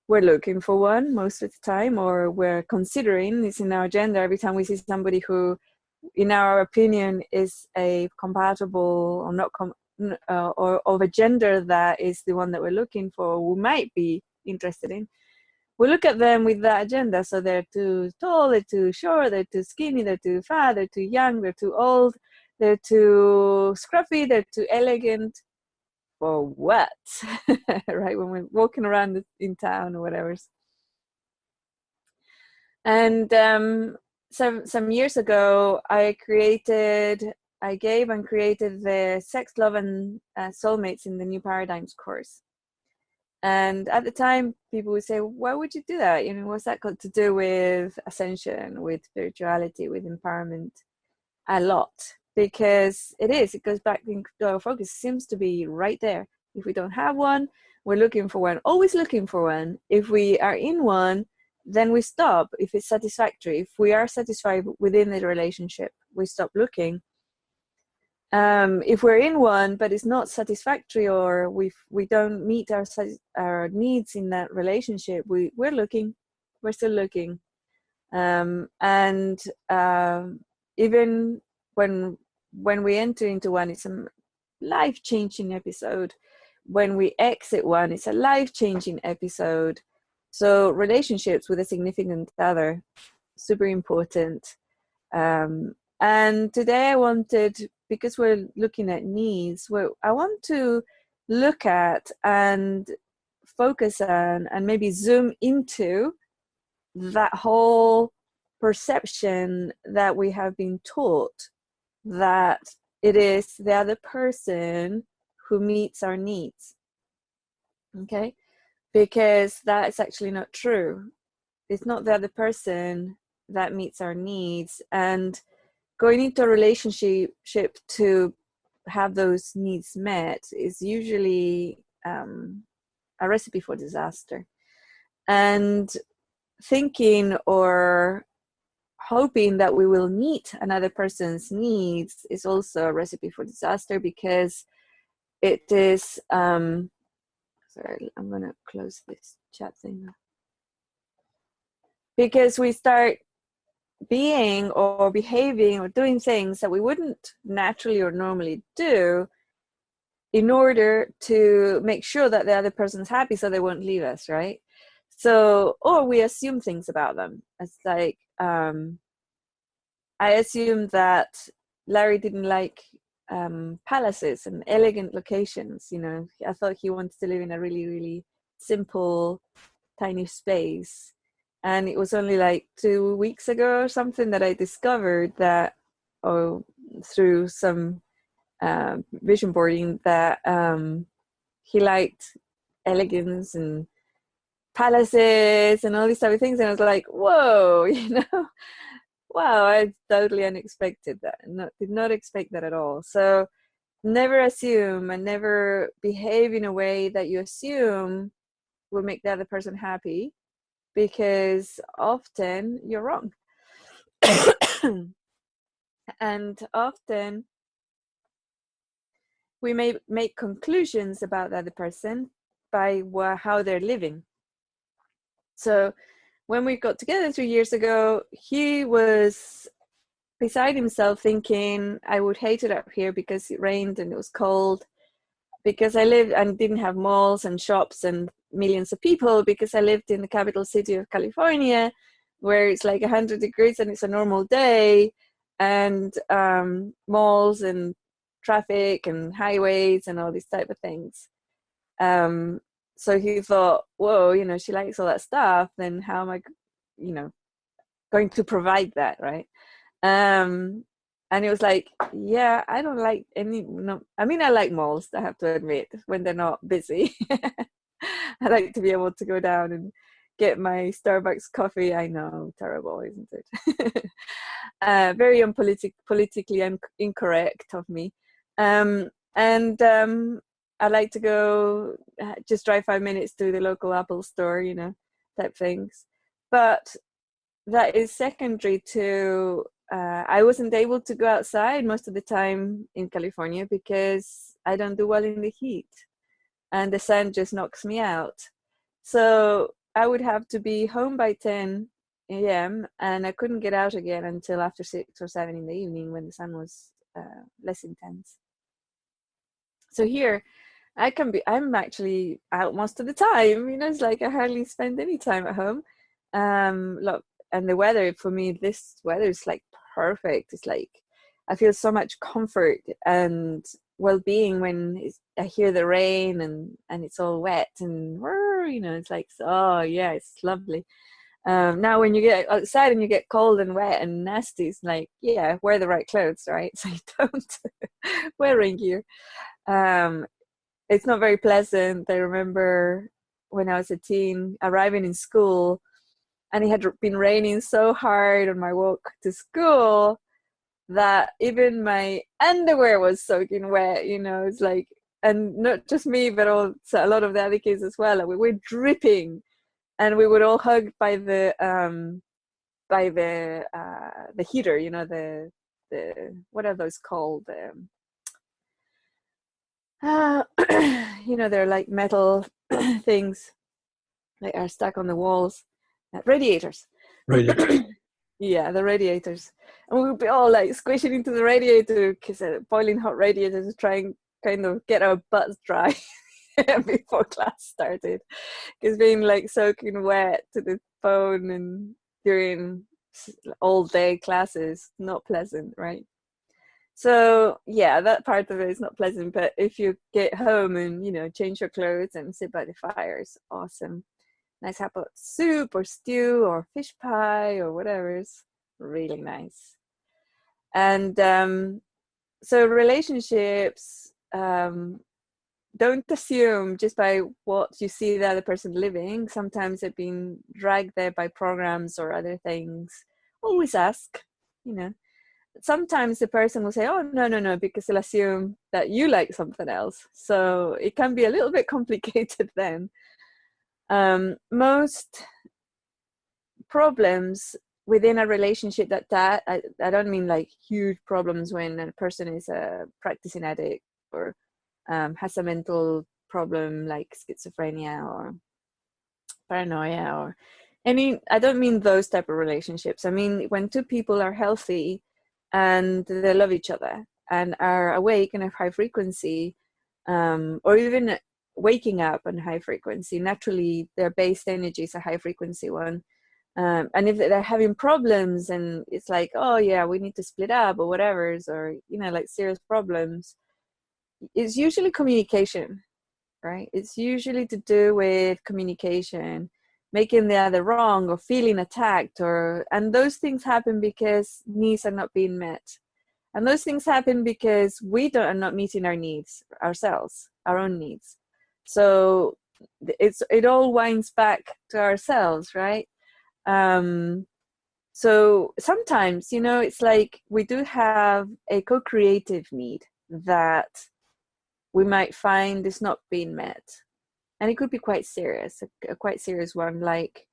we're looking for one most of the time, or we're considering, it's in our agenda every time we see somebody who, in our opinion, is a compatible or not or of a gender that is the one that we're looking for, we might be interested in. We look at them with that agenda. So they're too tall, they're too short, they're too skinny, they're too fat, they're too young, they're too old, they're too scruffy, they're too elegant. For what? Right? When we're walking around in town or whatever. And some years ago, I gave and created the Sex, Love, and Soulmates in the New Paradigms course. And at the time, people would say, why would you do that? You know, what's that got to do with ascension, with spirituality, with empowerment? A lot. Because it goes back into our focus, seems to be right there. If we don't have one, we're looking for one, always looking for one. If we are in one, then we stop. If it's satisfactory, if we are satisfied within the relationship, we stop looking. If we're in one but it's not satisfactory, or we don't meet our needs in that relationship, we're looking, we're still looking. Even when we enter into one, it's a life-changing episode. When we exit one, it's a life-changing episode. So relationships with a significant other, super important. And today I wanted, because we're looking at needs, I want to look at and focus on and maybe zoom into that whole perception that we have been taught, that it is the other person who meets our needs. Okay? Because that is actually not true. It's not the other person that meets our needs. And going into a relationship to have those needs met is usually a recipe for disaster. And thinking or hoping that we will meet another person's needs is also a recipe for disaster, because it is sorry, I'm gonna close this chat thing now. Because we start being or behaving or doing things that we wouldn't naturally or normally do in order to make sure that the other person's happy so they won't leave us, right? So, or we assume things about them. It's like, I assumed that Larry didn't like palaces and elegant locations. You know, I thought he wanted to live in a really, really simple, tiny space. And it was only like 2 weeks ago or something that I discovered that, through some vision boarding, that he liked elegance and palaces and all these type of things. And I was like, whoa, you know, wow, I totally unexpected that. Did not expect that at all. So never assume, and never behave in a way that you assume will make the other person happy, because often you're wrong. And often we may make conclusions about the other person by how they're living. So when we got together 3 years ago, he was beside himself thinking, I would hate it up here because it rained and it was cold, because I lived and didn't have malls and shops and millions of people, because I lived in the capital city of California, where it's like 100 degrees and it's a normal day, and malls and traffic and highways and all these type of things. So he thought, whoa, you know, she likes all that stuff, then how am I, you know, going to provide that, right? And it was like, yeah, I don't like I mean, I like malls, I have to admit, when they're not busy. I like to be able to go down and get my Starbucks coffee. I know, terrible, isn't it? Very politically incorrect of me. I like to go just drive 5 minutes to the local Apple store, you know, type things. But that is secondary to, I wasn't able to go outside most of the time in California because I don't do well in the heat and the sun just knocks me out. So I would have to be home by 10 a.m. and I couldn't get out again until after 6 or 7 in the evening when the sun was less intense. So here, I'm actually out most of the time. It's like I hardly spend any time at home. Look, and the weather for me, this weather is like perfect. It's like I feel so much comfort and well-being when I hear the rain and it's all wet and it's like, oh yeah, it's lovely. Now when you get outside and you get cold and wet and nasty, it's like, yeah, wear the right clothes, right? So you don't wear rain gear. It's not very pleasant. I remember when I was a teen arriving in school and it had been raining so hard on my walk to school that even my underwear was soaking wet. It's like, and not just me, but also a lot of the other kids as well. We were dripping, and we would all hug by the heater. The what are those called? They're like metal things that are stuck on the walls. Radiators. Radiators. Yeah, the radiators. And we would be all like squishing into the radiator, because a boiling hot radiator, to try and kind of get our butts dry before class started. Because being like soaking wet to the bone and during all day classes, not pleasant, right? So yeah, that part of it is not pleasant, but if you get home and change your clothes and sit by the fire, it's awesome. Nice hot pot soup or stew or fish pie or whatever is really nice. And so relationships, don't assume just by what you see the other person living. Sometimes they've been dragged there by programs or other things. Always ask. Sometimes the person will say, oh, no, because they'll assume that you like something else. So it can be a little bit complicated then. Most problems within a relationship I don't mean like huge problems when a person is a practicing addict or has a mental problem like schizophrenia or paranoia or I don't mean those type of relationships. I mean when two people are healthy and they love each other and are awake and have high frequency, or even waking up on high frequency. Naturally, their base energy is a high frequency one. And if they're having problems and it's like, oh yeah, we need to split up or whatever, or like serious problems, it's usually communication, right? It's usually to do with communication, making the other wrong or feeling attacked, and those things happen because needs are not being met. And those things happen because are not meeting our needs ourselves, our own needs. So it all winds back to ourselves, right? So sometimes, it's like we do have a co-creative need that we might find is not being met. And it could be quite serious, a quite serious one. Like,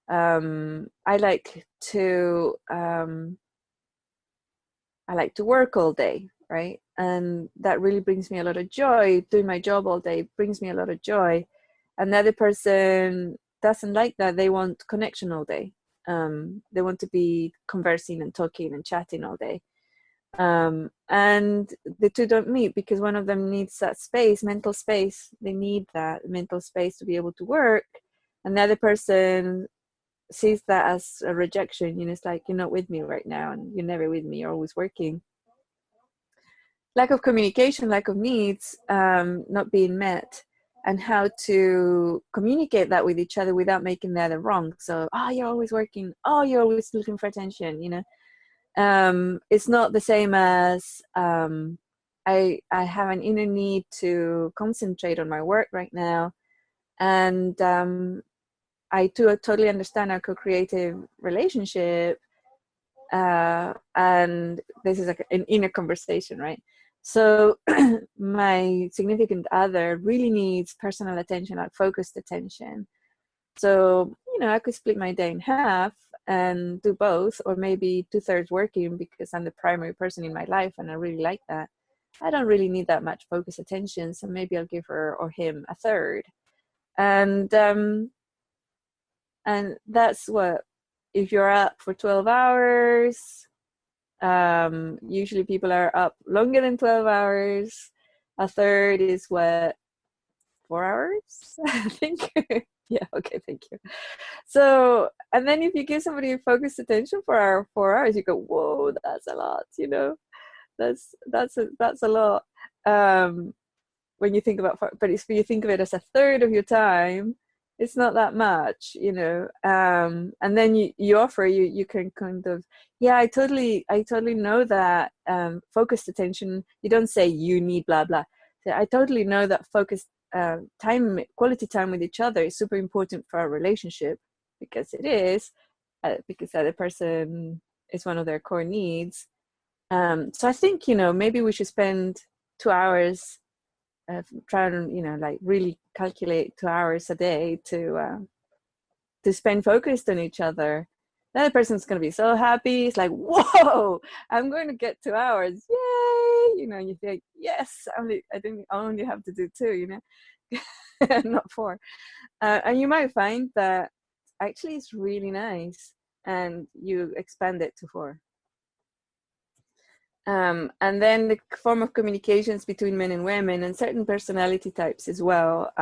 I like to work all day, right? And that really brings me a lot of joy. Doing my job all day brings me a lot of joy. Another person doesn't like that. They want connection all day. They want to be conversing and talking and chatting all day. And the two don't meet because one of them needs that space, mental space. They need that mental space to be able to work. Another person sees that as a rejection. It's like, you're not with me right now and you're never with me, you're always working. Lack of communication, lack of needs not being met, and how to communicate that with each other without making the other wrong. So, you're always working, you're always looking for attention, it's not the same as I have an inner need to concentrate on my work right now, and I totally understand our co-creative relationship, and this is like an inner conversation, right? So my significant other really needs personal attention, like focused attention. So, I could split my day in half and do both, or maybe 2/3 working because I'm the primary person in my life and I really like that. I don't really need that much focused attention, so maybe I'll give her or him a third. And And that's what, if you're up for 12 hours, usually people are up longer than 12 hours. A third is what, 4 hours, I think. Yeah, okay, thank you. So, and then if you give somebody focused attention for 4 hours, you go, whoa, that's a lot, you know. That's a lot. When you think about, but if you think of it as a third of your time, it's not that much, you know. And then you offer, you can kind of, yeah, I totally know that focused attention. You don't say you need blah blah. So I totally know that focused time, quality time with each other is super important for our relationship, because it is, because the other person is one of their core needs. So I think, you know, maybe we should spend 2 hours, try to, you know, like really calculate 2 hours a day to spend focused on each other. The other person's going to be so happy. It's like, whoa, I'm going to get 2 hours. Yay. You know, and you think, yes, I only have to do two, you know, not four. And you might find that actually it's really nice, and you expand it to four. And then the form of communications between men and women, and certain personality types as well.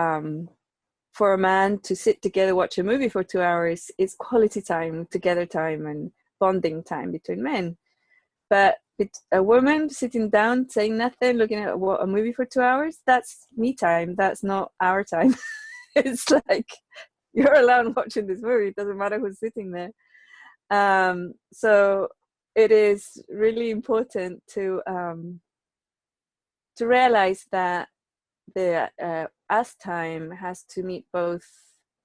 For a man to sit together, watch a movie for 2 hours, is quality time, together time, and bonding time between men. But a woman sitting down, saying nothing, looking at a movie for 2 hours, that's me time. That's not our time. It's like, you're alone watching this movie. It doesn't matter who's sitting there. So it is really important to realize that the us time has to meet both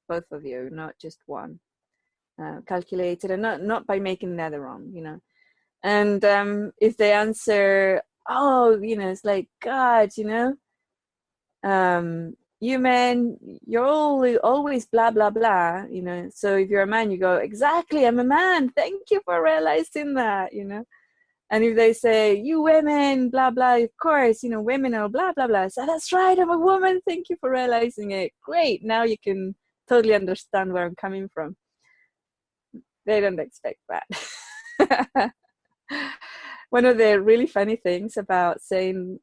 of you, not just one. Calculated, and not by making the other wrong, you know. And if they answer, oh, you know, it's like, God, you know, you men, you're always blah blah blah, you know. So if you're a man, you go, exactly, I'm a man, thank you for realizing that, you know. And if they say, you women, blah blah, of course, you know, women are blah blah blah, so that's right, I'm a woman, thank you for realizing it, great, now you can totally understand where I'm coming from. They don't expect that. One of the really funny things about saying,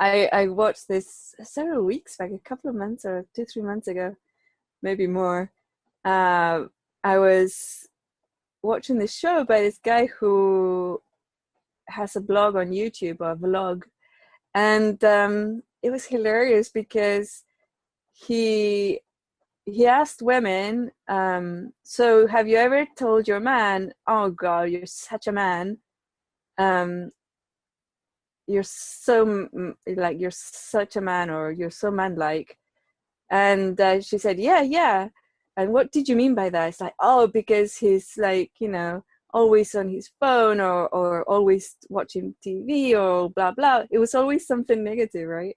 I watched this several weeks back, a couple of months or 2-3 months ago, maybe more. I was watching this show by this guy who has a blog on YouTube, or a vlog, and it was hilarious because he asked women, so have you ever told your man, oh God, you're such a man, you're so, like, you're such a man, or you're so man-like? And she said, yeah. And what did you mean by that? It's like, oh, because he's, like, you know, always on his phone, or always watching TV, or blah blah. It was always something negative, right?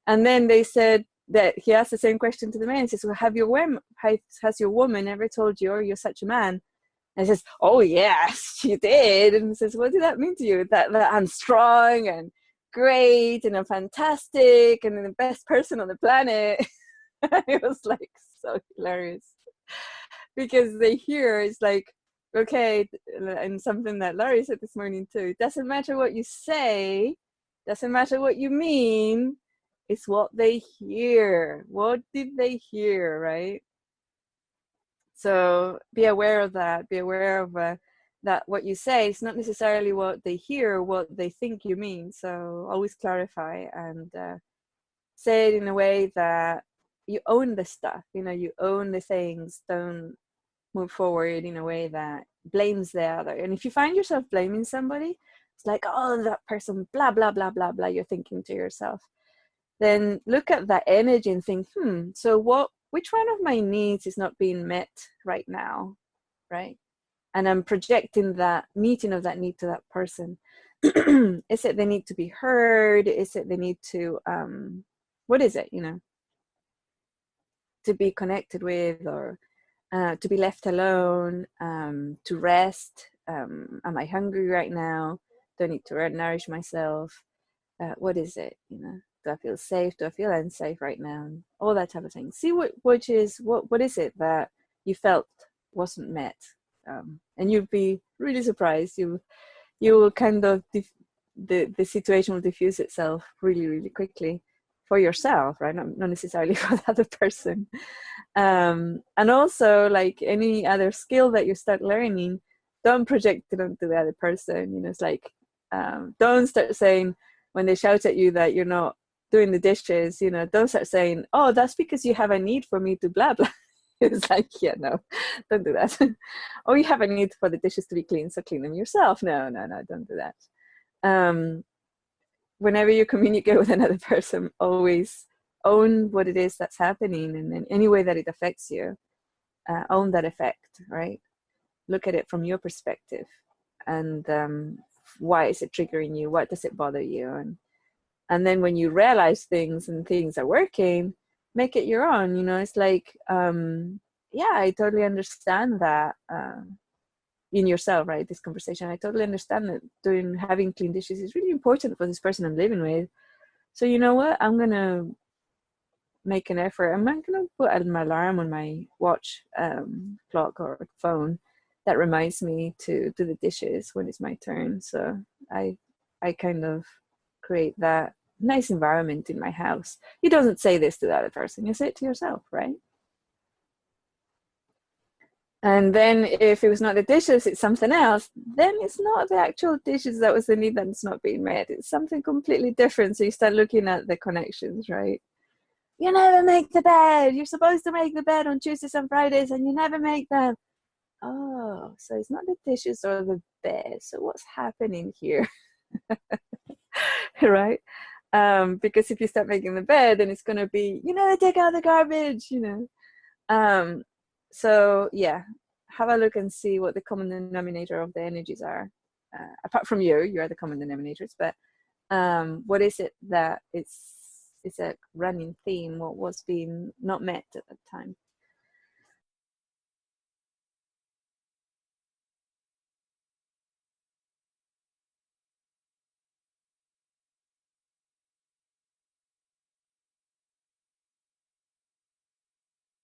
And then they said that he asked the same question to the man. He says, well, has your woman ever told you, oh, you're such a man? And he says, oh yes, she did. And he says, what did that mean to you? That I'm strong and great and I'm fantastic and the best person on the planet. It was like so hilarious, because they hear, it's like, okay, and something that Larry said this morning too, it doesn't matter what you say, doesn't matter what you mean, it's what they hear. What did they hear, right? So be aware of that. Be aware of that what you say is not necessarily what they hear or what they think you mean. So always clarify, and say it in a way that you own the stuff, you know, you own the things. Don't move forward in a way that blames the other. And if you find yourself blaming somebody, it's like, oh, that person, blah, blah, blah, blah, blah, you're thinking to yourself. Then look at that energy and think, so which one of my needs is not being met right now, right? And I'm projecting that meeting of that need to that person. Is it they need to be heard? Is it they need to, what is it, you know, to be connected with, or to be left alone, to rest? Am I hungry right now? Do I need to nourish myself? What is it, you know? Do I feel safe? Do I feel unsafe right now? And all that type of thing. See what is it that you felt wasn't met, and you'd be really surprised. You will kind of the situation will diffuse itself really, really quickly for yourself, right? Not necessarily for the other person. And also, like any other skill that you start learning, don't project it onto the other person. You know, it's like, don't start saying when they shout at you that you're not doing the dishes, you know, don't start saying, oh, that's because you have a need for me to blah blah. It's like, yeah, no, don't do that. Or you have a need for the dishes to be clean, so clean them yourself. No, don't do that. Whenever you communicate with another person, always own what it is that's happening, and in any way that it affects you, own that effect, right? Look at it from your perspective, and why is it triggering you? What does it bother you? And then when you realize things and things are working, make it your own. You know, it's like, yeah, I totally understand that. In yourself, right? This conversation, I totally understand that having clean dishes is really important for this person I'm living with. So you know what? I'm gonna make an effort. I'm not gonna put an alarm on my watch, clock or phone that reminds me to do the dishes when it's my turn. So I kind of create that nice environment in my house. You doesn't say this to the other person. You say it to yourself, right? And then if it was not the dishes, it's something else, then it's not the actual dishes that was the need that's not being met. It's something completely different. So you start looking at the connections, right? You never make the bed. You're supposed to make the bed on Tuesdays and Fridays, and you never make them. Oh, so it's not the dishes or the bed. So what's happening here? Right? Because if you start making the bed, then it's going to be, you never take out the garbage, you know. So yeah, have a look and see what the common denominator of the energies are. Apart from you are the common denominators, but what is it that it's a running theme? What was being not met at that time?